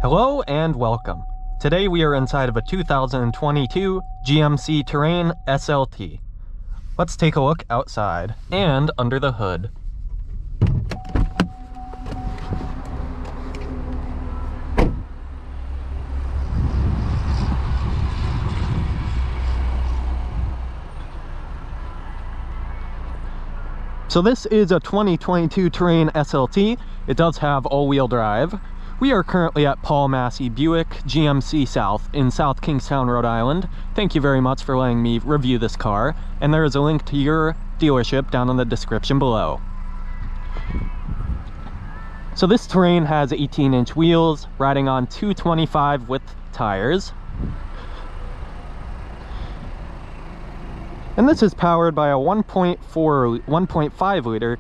Hello and welcome. Today we are inside of a 2022 GMC Terrain SLT. Let's take a look outside and under the hood. So this is a 2022 Terrain SLT. It does have all-wheel drive. We are currently at Paul Massey Buick GMC South in South Kingstown, Rhode Island. Thank you very much for letting me review this car, and there is a link to your dealership down in the description below. So this Terrain has 18-inch wheels, riding on 225 width tires. And this is powered by a 1.5 liter,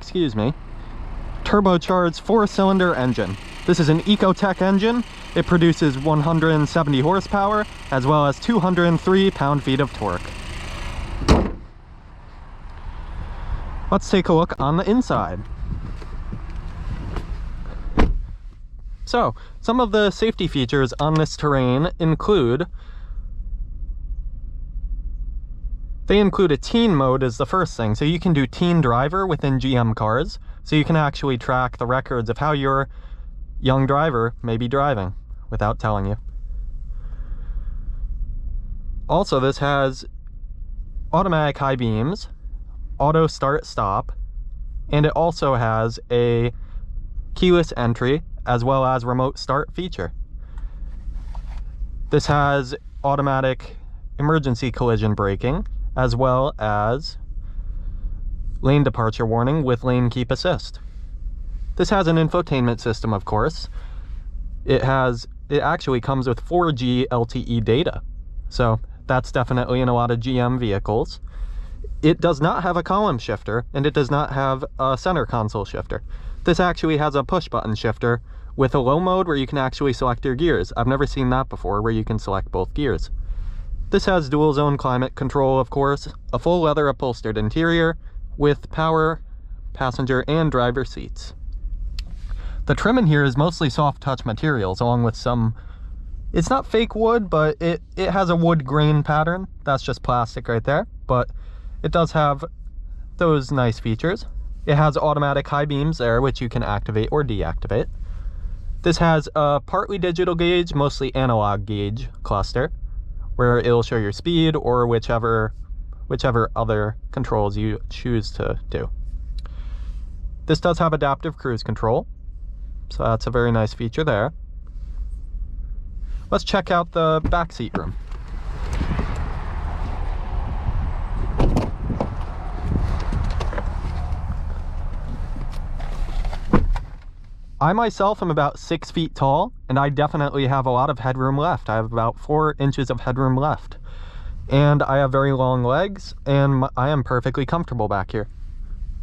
turbocharged 4-cylinder engine. This is an Ecotec engine. It produces 170 horsepower as well as 203 pound-feet of torque. Let's take a look on the inside. So, some of the safety features on this Terrain include a teen mode is the first thing. So you can do teen driver within GM cars. So you can actually track the records of how your young driver may be driving without telling you. Also, this has automatic high beams, auto start stop, and it also has a keyless entry as well as remote start feature. This has automatic emergency collision braking as well as lane departure warning with lane keep assist. This has an infotainment system, of course. It actually comes with 4G LTE data, so that's definitely in a lot of GM vehicles. It does not have a column shifter, and it does not have a center console shifter. This actually has a push button shifter with a low mode where you can actually select your gears. I've never seen that before, where you can select both gears. This has dual zone climate control, of course, a full leather upholstered interior with power passenger and driver seats. The trim in here is mostly soft touch materials along with some, it's not fake wood, but it has a wood grain pattern. That's just plastic right there, but it does have those nice features. It has automatic high beams there, which you can activate or deactivate. This has a partly digital gauge, mostly analog gauge cluster, where it'll show your speed or whichever other controls you choose to do. This does have adaptive cruise control, so that's a very nice feature there. Let's check out the back seat room. I myself am about 6 feet tall, and I definitely have a lot of headroom left. I have about 4 inches of headroom left. And I have very long legs, and I am perfectly comfortable back here.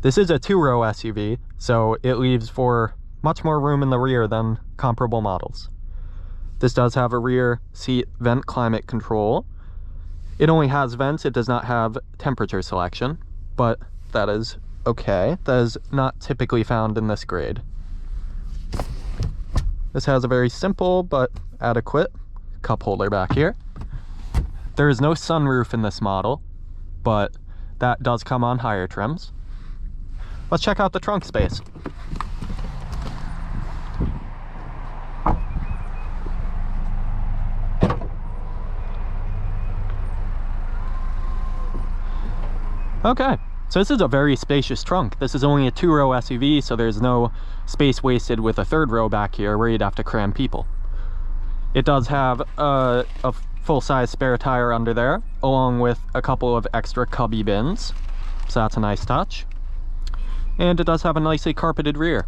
This is a 2-row SUV, so it leaves for much more room in the rear than comparable models. This does have a rear seat vent climate control. It only has vents, it does not have temperature selection, but that is okay. That is not typically found in this grade. This has a very simple but adequate cup holder back here. There is no sunroof in this model, but that does come on higher trims. Let's check out the trunk space. Okay, so this is a very spacious trunk. This is only a 2-row SUV, so there's no space wasted with a 3rd row back here where you'd have to cram people. It does have a full-size spare tire under there, along with a couple of extra cubby bins, so that's a nice touch. And it does have a nicely carpeted rear,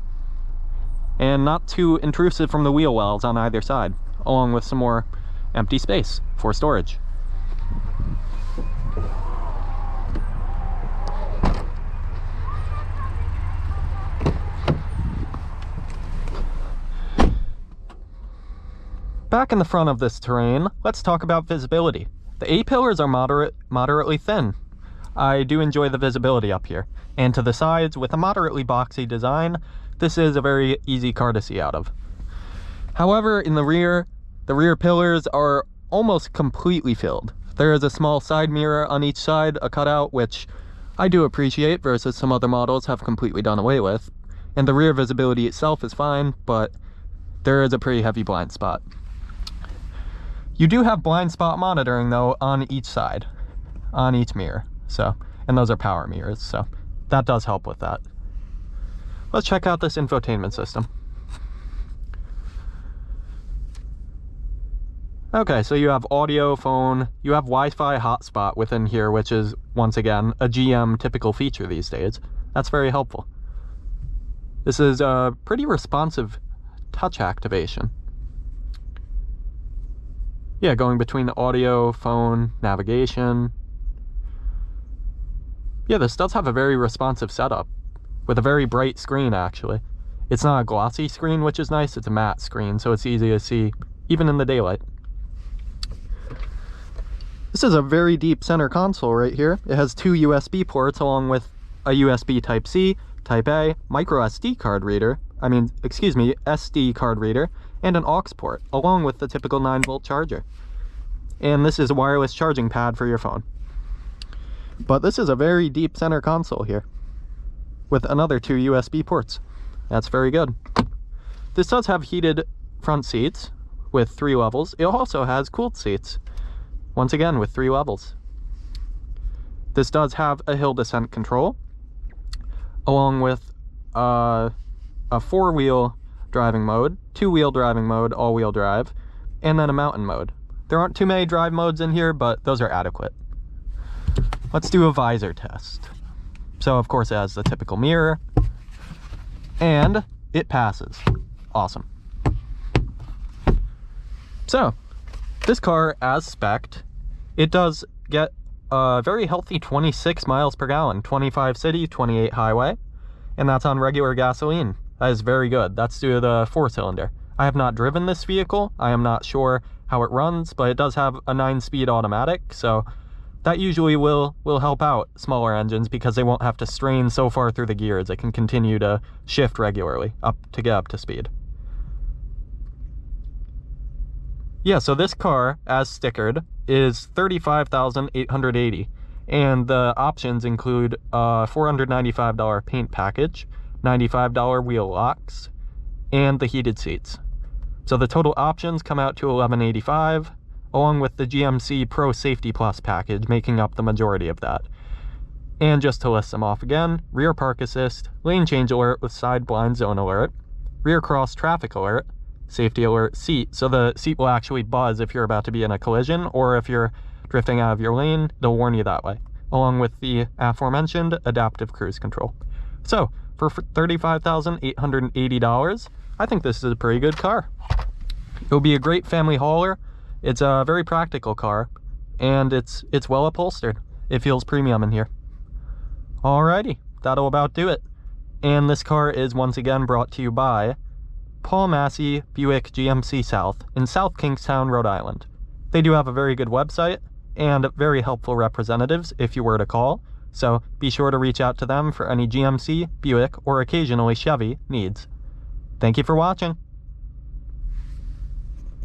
and not too intrusive from the wheel wells on either side, along with some more empty space for storage. Back in the front of this Terrain, let's talk about visibility. The A-pillars are moderately thin. I do enjoy the visibility up here. And to the sides, with a moderately boxy design, this is a very easy car to see out of. However, in the rear pillars are almost completely filled. There is a small side mirror on each side, a cutout, which I do appreciate versus some other models have completely done away with. And the rear visibility itself is fine, but there is a pretty heavy blind spot. You do have blind spot monitoring though on each side, on each mirror. So, and those are power mirrors, so that does help with that. Let's check out this infotainment system. Okay, so you have audio, phone, you have Wi-Fi hotspot within here, which is, once again, a GM typical feature these days. That's very helpful. This is a pretty responsive touch activation. Yeah, going between the audio, phone, navigation. Yeah, this does have a very responsive setup, with a very bright screen, actually. It's not a glossy screen, which is nice, it's a matte screen, so it's easy to see, even in the daylight. This is a very deep center console right here. It has two USB ports along with a USB Type-C, Type-A, micro SD card reader, SD card reader, and an aux port, along with the typical 9-volt charger. And this is a wireless charging pad for your phone. But this is a very deep center console here, with another two USB ports. That's very good. This does have heated front seats with 3 levels. It also has cooled seats, once again with 3 levels. This does have a hill descent control, along with a 4-wheel driving mode, 2-wheel driving mode, all-wheel drive, and then a mountain mode. There aren't too many drive modes in here, but those are adequate. Let's do a visor test. So of course it has the typical mirror, and it passes. Awesome. So, this car, as spec'd, it does get a very healthy 26 miles per gallon, 25 city, 28 highway, and that's on regular gasoline. That is very good. That's due to the 4-cylinder. I have not driven this vehicle. I am not sure how it runs, but it does have a 9-speed automatic, so that usually will help out smaller engines because they won't have to strain so far through the gears. They can continue to shift regularly to get up to speed. Yeah, so this car, as stickered, is $35,880, and the options include a $495 paint package, $95 wheel locks, and the heated seats. So the total options come out to $1,185, along with the GMC Pro Safety Plus package, making up the majority of that. And just to list them off again, rear park assist, lane change alert with side blind zone alert, rear cross traffic alert, safety alert seat, so the seat will actually buzz if you're about to be in a collision, or if you're drifting out of your lane, they'll warn you that way, along with the aforementioned adaptive cruise control. So, for $35,880, I think this is a pretty good car. It'll be a great family hauler. It's a very practical car, and it's well upholstered. It feels premium in here. Alrighty, that'll about do it. And this car is once again brought to you by Paul Massey Buick GMC South in South Kingstown, Rhode Island. They do have a very good website and very helpful representatives if you were to call, so be sure to reach out to them for any GMC, Buick, or occasionally Chevy needs. Thank you for watching.